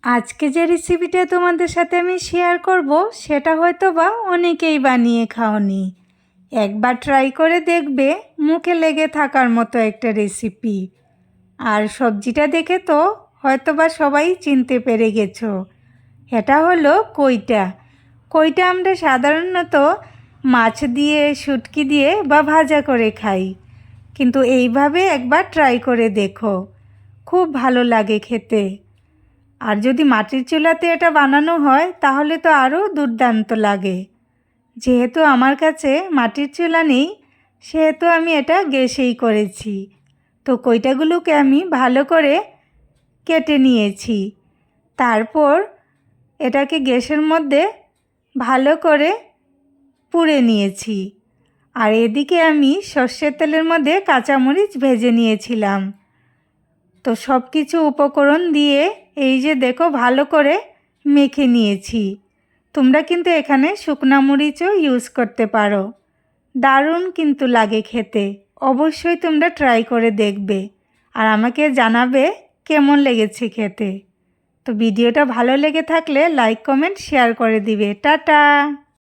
আজকে যে রেসিপিটা তোমাদের সাথে আমি শেয়ার করব সেটা হয়তো বা অনেকেই বানিয়ে খাওনি। একবার ট্রাই করে দেখবে, মুখে লেগে থাকার মতো একটা রেসিপি। আর সবজিটা দেখে তো হয়তো বা সবাই চিনতে পেরে গেছো। এটা হলো কইটা। কইটা আমরা সাধারণত মাছ দিয়ে, শুটকি দিয়ে বা ভাজা করে খাই, কিন্তু এইভাবে একবার ট্রাই করে দেখো, খুব ভালো লাগে খেতে। আর যদি মাটির চুলাতে এটা বানানো হয় তাহলে তো আরও দুর্দান্ত লাগে। যেহেতু আমার কাছে মাটির চুলা নেই, সেহেতু আমি এটা গ্যাসেই করেছি। তো কইটাগুলোকে আমি ভালো করে কেটে নিয়েছি। তারপর এটাকে গ্যাসের মধ্যে ভালো করে পুড়ে নিয়েছি। আর এদিকে আমি সর্ষের তেলের মধ্যে কাঁচামরিচ ভেজে নিয়েছিলাম। তো সব কিছু উপকরণ দিয়ে এই যে দেখো ভালো করে মেখে নিয়েছি। তোমরা কিন্তু এখানে শুকনা মরিচও ইউজ করতে পারো। দারুণ কিন্তু লাগে খেতে। অবশ্যই তোমরা ট্রাই করে দেখবে আর আমাকে জানাবে কেমন লেগেছে খেতে। তো ভিডিওটা ভালো লেগে থাকলে লাইক, কমেন্ট, শেয়ার করে দিবে। টাটা।